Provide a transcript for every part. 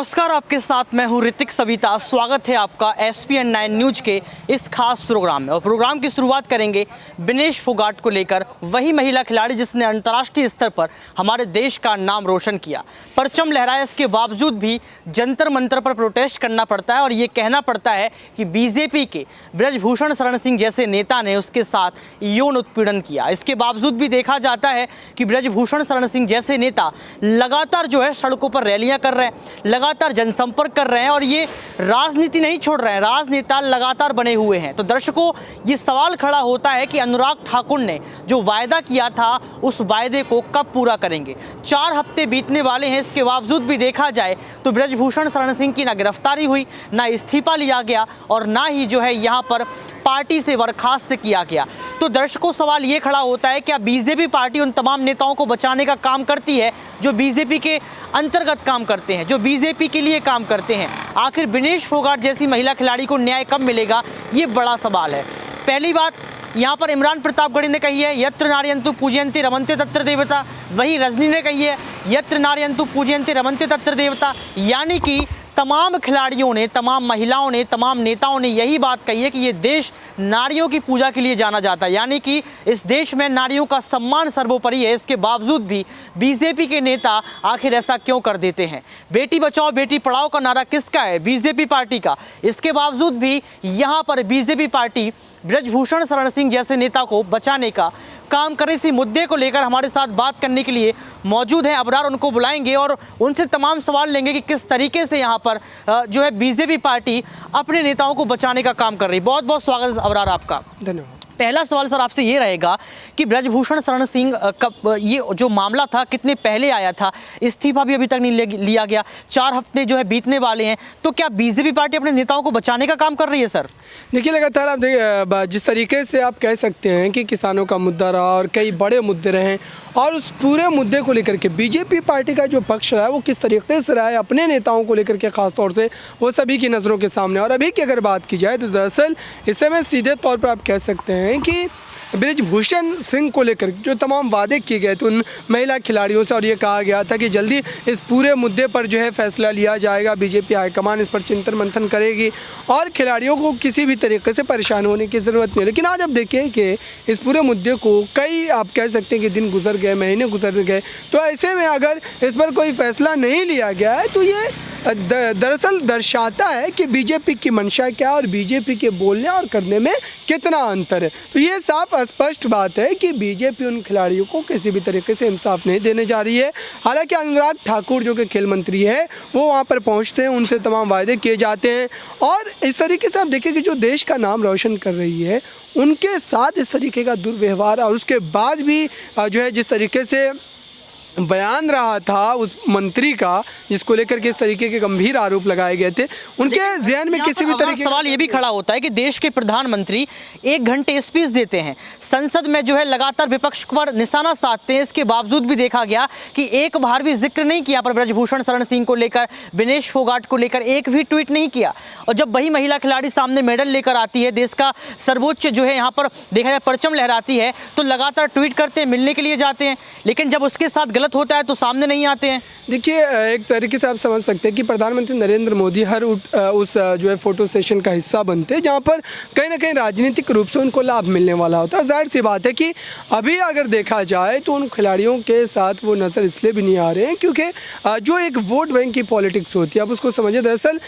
नमस्कार, आपके साथ मैं हूं ऋतिक सविता। स्वागत है आपका SPN 9 न्यूज के इस खास प्रोग्राम में। और प्रोग्राम की शुरुआत करेंगे विनेश फोगाट को लेकर, वही महिला खिलाड़ी जिसने अंतर्राष्ट्रीय स्तर पर हमारे देश का नाम रोशन किया। परचम लहराए इसके बावजूद भी जंतर मंतर पर प्रोटेस्ट करना पड़ता है और ये कहना पड़ता है कि बीजेपी के ब्रजभूषण शरण सिंह जैसे नेता ने उसके साथ यौन उत्पीड़न किया। इसके बावजूद भी देखा जाता है कि ब्रजभूषण शरण सिंह जैसे नेता लगातार जो है सड़कों पर रैलियां कर रहे हैं, लगातार जनसंपर्क कर रहे हैं और ये राजनीति नहीं छोड़ रहे हैं, राजनेता लगातार बने हुए हैं। तो दर्शकों, ये सवाल खड़ा होता है कि अनुराग ठाकुर ने जो वायदा किया था उस वायदे को कब पूरा करेंगे। 4 हफ्ते बीतने वाले हैं, इसके बावजूद भी देखा जाए तो ब्रजभूषण शरण सिंह की ना गिरफ्तारी हुई, ना इस्तीफा लिया गया और ना ही जो है यहाँ पर पार्टी से बर्खास्त किया गया। तो दर्शकों, सवाल ये खड़ा होता है, क्या बीजेपी पार्टी उन तमाम नेताओं को बचाने का काम करती है जो बीजेपी के अंतर्गत काम करते हैं, जो बीजेपी के लिए काम करते हैं? आखिर विनेश फोगाट जैसी महिला खिलाड़ी को न्याय कब मिलेगा, ये बड़ा सवाल है। पहली बात यहाँ पर इमरान प्रतापगढ़ी ने कही है, यत्र नार्यन्तु पूजयन्ते रमन्ते तत्र देवता। वहीं रजनी ने कही है, यत्र नार्यन्तु पूजयन्ते रमन्ते तत्र देवता। यानी कि तमाम खिलाड़ियों ने, तमाम महिलाओं ने, तमाम नेताओं ने यही बात कही है कि ये देश नारियों की पूजा के लिए जाना जाता है, यानी कि इस देश में नारियों का सम्मान सर्वोपरि है। इसके बावजूद भी बीजेपी के नेता आखिर ऐसा क्यों कर देते हैं? बेटी बचाओ बेटी पढ़ाओ का नारा किसका है? बीजेपी पार्टी का। इसके बावजूद भी यहाँ पर बीजेपी पार्टी ब्रजभूषण शरण सिंह जैसे नेता को बचाने का काम करे। इसी मुद्दे को लेकर हमारे साथ बात करने के लिए मौजूद हैं अबरार, उनको बुलाएंगे और उनसे तमाम सवाल लेंगे कि किस तरीके से यहाँ पर जो है बीजेपी पार्टी अपने नेताओं को बचाने का काम कर रही है। बहुत बहुत स्वागत है अबरार आपका। धन्यवाद। पहला सवाल सर आपसे ये रहेगा कि ब्रजभूषण शरण सिंह कब, ये जो मामला था कितने पहले आया था, इस्तीफा भी अभी तक नहीं लिया गया, 4 हफ्ते जो है बीतने वाले हैं, तो क्या बीजेपी पार्टी अपने नेताओं को बचाने का काम कर रही है सर? देखिए, लगातार आप देखिए, जिस तरीके से आप कह सकते हैं कि किसानों का मुद्दा रहा और कई बड़े मुद्दे रहे और उस पूरे मुद्दे को लेकर के बीजेपी पार्टी का जो पक्ष रहा है वो किस तरीके से रहा है अपने नेताओं को लेकर के, खासतौर से वो सभी की नज़रों के सामने। और अभी की अगर बात की जाए तो दरअसल इस समय सीधे तौर पर आप कह सकते हैं कि ब्रजभूषण सिंह को लेकर जो तमाम वादे किए गए थे उन महिला खिलाड़ियों से, और ये कहा गया था कि जल्दी इस पूरे मुद्दे पर जो है फैसला लिया जाएगा, बीजेपी हाईकमान इस पर चिंतन मंथन करेगी और खिलाड़ियों को किसी भी तरीके से परेशान होने की ज़रूरत नहीं। लेकिन आज आप देखिए कि इस पूरे मुद्दे को कई, आप कह सकते हैं कि दिन गुजर गए, महीने गुजर गए, तो ऐसे में अगर इस पर कोई फैसला नहीं लिया गया है तो ये दरअसल दर्शाता है कि बीजेपी की मंशा क्या और बीजेपी के बोलने और करने में कितना अंतर है। तो ये साफ स्पष्ट बात है कि बीजेपी उन खिलाड़ियों को किसी भी तरीके से इंसाफ नहीं देने जा रही है। हालांकि अनुराग ठाकुर जो कि खेल मंत्री है वो वहाँ पर पहुँचते हैं, उनसे तमाम वायदे किए जाते हैं और इस तरीके से आप देखिए कि जो देश का नाम रोशन कर रही है उनके साथ इस तरीके का दुर्व्यवहार और उसके बाद भी जो है जिस तरीके से बयान रहा था उस मंत्री का, जिसको लेकर के इस तरीके के गंभीर आरोप लगाए गए थे, उनके ज़हन में किसी भी तरीके सवाल ये भी खड़ा होता है कि देश के प्रधानमंत्री 1 घंटे स्पीच देते हैं, संसद में जो है लगातार विपक्ष पर निशाना साधते हैं, इसके बावजूद भी देखा गया कि एक बार भी जिक्र नहीं किया पर ब्रजभूषण शरण सिंह को लेकर, विनेश फोगाट को लेकर एक भी ट्वीट नहीं किया। और जब वही महिला खिलाड़ी सामने मेडल लेकर आती है, देश का सर्वोच्च जो है यहाँ पर देखा जाए परचम लहराती है, तो लगातार ट्वीट करते हैं, मिलने के लिए जाते हैं, लेकिन जब उसके साथ गलत होता है तो सामने नहीं आते हैं। देखिए, एक तरीके से आप समझ सकते हैं कि प्रधानमंत्री नरेंद्र मोदी हर उस जो है फोटो सेशन का हिस्सा बनते हैं जहां पर कहीं ना कहीं राजनीतिक रूप से उनको लाभ मिलने वाला होता है। जाहिर सी बात है कि अभी अगर देखा जाए तो उन खिलाड़ियों के साथ वो नज़र इसलिए भी नहीं आ रहे हैं क्योंकि जो एक वोट बैंक की पॉलिटिक्स होती है, आप उसको समझिए। दरअसल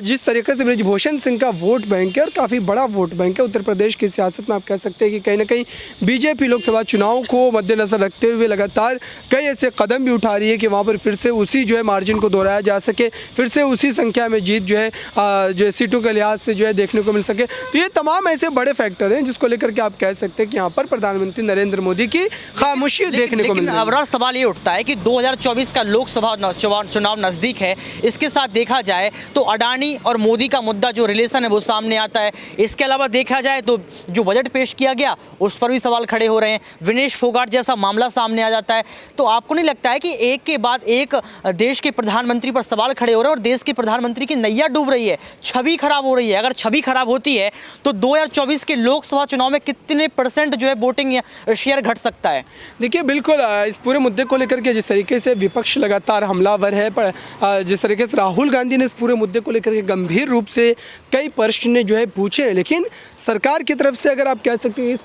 जिस तरीके से ब्रजभूषण सिंह का वोट बैंक है और काफ़ी बड़ा वोट बैंक है उत्तर प्रदेश की सियासत में, आप कह सकते हैं कि कहीं ना कहीं बीजेपी लोकसभा चुनाव को मद्देनज़र रखते हुए लगातार कई ऐसे कदम भी उठा रही है कि वहाँ पर फिर से उसी जो है मार्जिन को दोहराया जा सके, फिर से उसी संख्या में जीत जो है सीटों के लिहाज से जो है देखने को मिल सके। तो ये तमाम ऐसे बड़े फैक्टर हैं जिसको लेकर के आप कह सकते हैं कि यहाँ पर प्रधानमंत्री नरेंद्र मोदी की खामोशी देखने को मिल रही है। अबरार, सवाल ये उठता है कि 2024 का लोकसभा चुनाव नज़दीक है, इसके साथ देखा जाए तो अडानी और मोदी का मुद्दा जो रिलेशन है वो सामने आता है। इसके अलावा देखा जाए तो जो बजट पेश किया गया उस पर भी सवाल खड़े हो रहे हैं, विनेश फोगाट जैसा मामला सामने आ जाता है। तो आपको नहीं लगता है कि एक के बाद एक देश के प्रधानमंत्री पर सवाल खड़े हो रहे हैं और देश के प्रधानमंत्री की नैया डूब रही है, छवि खराब हो रही है? अगर छवि खराब होती है तो 2024 के लोकसभा चुनाव में कितने % जो है वोटिंग शेयर घट सकता है? देखिए बिल्कुल इस पूरे मुद्दे को लेकर के जिस तरीके से विपक्ष लगातार हमलावर है, पर जिस तरीके से राहुल गांधी ने इस पूरे मुद्दे को लेकर के गंभीर रूप से कई प्रश्न जो है पूछे, लेकिन सरकार की तरफ से अगर आप कह सकते हैं इस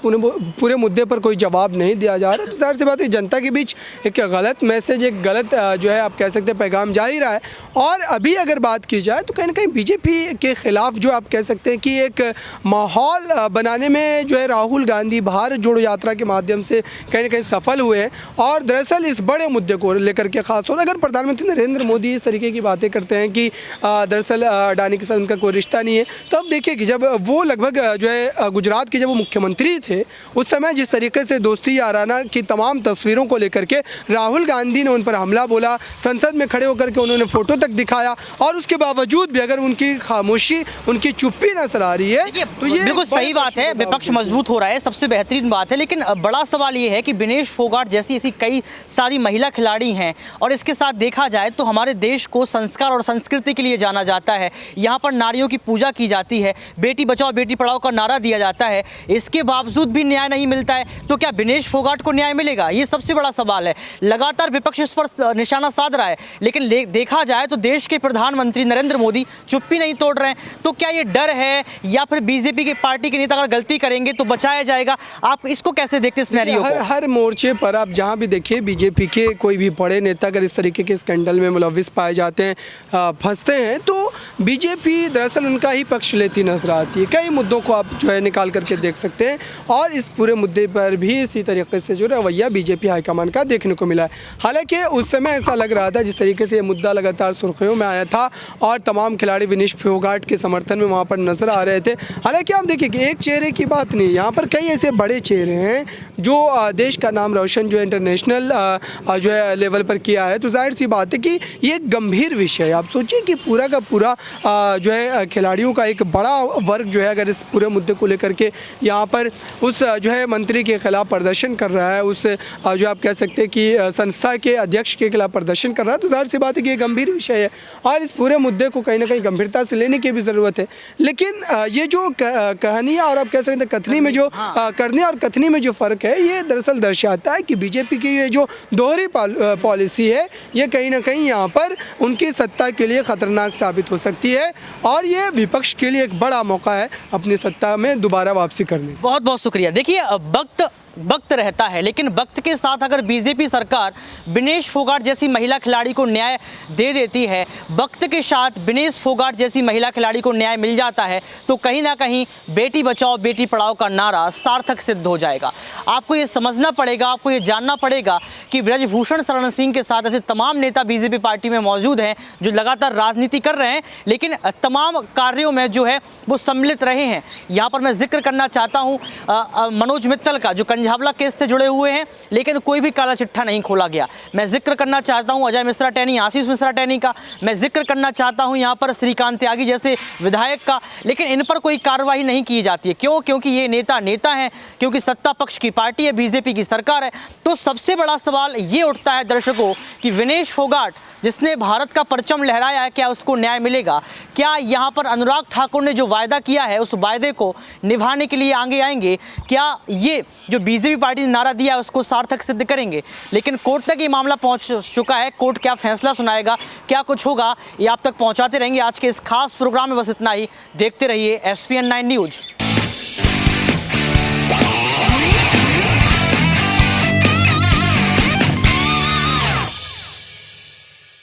पूरे मुद्दे पर कोई जवाब नहीं दिया जा रहा, तो जाहिर सी बात है जनता के बीच एक गलत मैसेज, एक गलत जो है आप कह सकते हैं पैगाम जा ही रहा है। और अभी अगर बात की जाए तो कहीं ना कहीं बीजेपी के खिलाफ जो आप कह सकते हैं कि एक माहौल बनाने में जो है राहुल गांधी भारत जोड़ो यात्रा के माध्यम से कहीं ना कहीं सफल हुए हैं। और दरअसल इस बड़े मुद्दे को लेकर के खासतौर अगर प्रधानमंत्री नरेंद्र मोदी इस तरीके की बातें करते हैं कि दरअसल अडानी के साथ उनका कोई रिश्ता नहीं है, तो अब देखिए कि जब वो लगभग जो है गुजरात के जब वो मुख्यमंत्री थे उस समय जिस तरीके से दोस्ती याराना की तमाम तस्वीरों को लेकर के राहुल गांधी ने उन पर हमला बोला, संसद में खड़े होकर के उन्होंने फोटो तक दिखाया, और उसके बावजूद भी अगर उनकी खामोशी, उनकी चुप्पी नजर आ रही है तो ये बिल्कुल सही बात है। विपक्ष मजबूत हो रहा है, सबसे बेहतरीन बात है, लेकिन बड़ा सवाल ये है कि विनेश फोगाट जैसी ऐसी कई सारी महिला खिलाड़ी हैं और इसके साथ देखा जाए तो हमारे देश को संस्कार और संस्कृति के लिए जाना जाता है। यहाँ पर नारियों की पूजा की जाती है, बेटी बचाओ बेटी पढ़ाओ का नारा दिया जाता है, इसके बावजूद भी न्याय नहीं मिलता है, तो क्या विनेश फोगाट को न्याय मिलेगा? ये सबसे बड़ा सवाल है। लगातार विपक्ष इस पर निशाना साध रहा है, लेकिन देखा जाए तो देश के प्रधानमंत्री नरेंद्र मोदी चुप्पी नहीं तोड़ रहे हैं। तो क्या ये डर है या फिर बीजेपी की पार्टी के नेता अगर गलती करेंगे तो बचाया जाएगा? आप इसको कैसे देखते हैं सिनेरियो को? हर मोर्चे पर आप जहां भी देखिए बीजेपी के कोई भी बड़े नेता अगर इस तरीके के स्कैंडल में मुलविस पाए जाते हैं, फंसते हैं, तो बीजेपी दरअसल उनका ही पक्ष लेती नजर आती है। कई मुद्दों को आप जो है निकाल करके देख सकते हैं और इस पूरे मुद्दे पर भी इसी तरीके से जो रवैया बीजेपी हाईकमान का देखने को मिला है। हालांकि उस समय ऐसा लग रहा था जिस तरीके से ये मुद्दा लगातार सुर्खियों में आया था और तमाम खिलाड़ी विनेश फोगाट के समर्थन में वहाँ पर नजर आ रहे थे। हालांकि आप देखिए कि एक चेहरे की बात नहीं, यहाँ पर कई ऐसे बड़े चेहरे हैं जो देश का नाम रोशन जो है इंटरनेशनल जो है लेवल पर किया है, तो जाहिर सी बात है कि ये एक गंभीर विषय है। आप सोचिए कि पूरा का पूरा जो है खिलाड़ियों का एक बड़ा वर्ग जो है अगर इस पूरे मुद्दे को लेकर के यहाँ पर उस जो है मंत्री के खिलाफ प्रदर्शन कर रहा है, उस जो आप कह सकते हैं कि संस्था के अध्यक्ष के खिलाफ प्रदर्शन कर रहा है, तो जाहिर सी बात है कि ये गंभीर विषय है और इस पूरे मुद्दे को कहीं ना कहीं गंभीरता से लेने की भी ज़रूरत है। लेकिन ये जो कहानियाँ और आप कह सकते हैं कथनी में जो करने और कथनी में जो फ़र्क है, ये दरअसल दर्शाता है कि बीजेपी की ये जो दोहरी पॉलिसी है ये कहीं ना कहीं यहाँ पर उनकी सत्ता के लिए ख़तरनाक साबित हो सकती है और ये विपक्ष के लिए एक बड़ा मौका है अपनी सत्ता में दोबारा वापसी करने। बहुत बहुत शुक्रिया। देखिए वक्त रहता है, लेकिन वक्त के साथ अगर बीजेपी सरकार विनेश फोगाट जैसी महिला खिलाड़ी को न्याय दे देती है, वक्त के साथ विनेश फोगाट जैसी महिला खिलाड़ी को न्याय मिल जाता है, तो कहीं ना कहीं बेटी बचाओ बेटी पढ़ाओ का नारा सार्थक सिद्ध हो जाएगा। आपको ये समझना पड़ेगा, आपको ये जानना पड़ेगा कि ब्रजभूषण शरण सिंह के साथ ऐसे तमाम नेता बीजेपी पार्टी में मौजूद हैं जो लगातार राजनीति कर रहे हैं, लेकिन तमाम कार्यों में जो है वो सम्मिलित रहे हैं। यहाँ पर मैं जिक्र करना चाहता हूँ मनोज मित्तल का, जो झावला केस से जुड़े हुए हैं, लेकिन कोई भी काला चिट्ठा नहीं खोला गया। मैं जिक्र करना चाहता हूं अजय मिश्रा टैनी, आशीष मिश्रा टैनी का। मैं जिक्र करना चाहता हूं यहां पर श्रीकांत त्यागी जैसे विधायक का, लेकिन इन पर कोई कार्रवाई नहीं की जाती है। क्यों? क्योंकि ये नेता हैं, क्योंकि सत्ता पक्ष की पार्टी है, बीजेपी की सरकार है। तो सबसे बड़ा सवाल ये उठता है दर्शकों कि विनेश फोगाट जिसने भारत का परचम लहराया है, क्या उसको न्याय मिलेगा? क्या यहाँ पर अनुराग ठाकुर ने जो वायदा किया है उस वायदे को निभाने के लिए आगे आएंगे? क्या ये जो बीजेपी पार्टी ने नारा दिया है उसको सार्थक सिद्ध करेंगे? लेकिन कोर्ट तक ये मामला पहुंच चुका है, कोर्ट क्या फैसला सुनाएगा, क्या कुछ होगा, ये आप तक पहुंचाते रहेंगे। आज के इस खास प्रोग्राम में बस इतना ही। देखते रहिए SPN9 न्यूज़।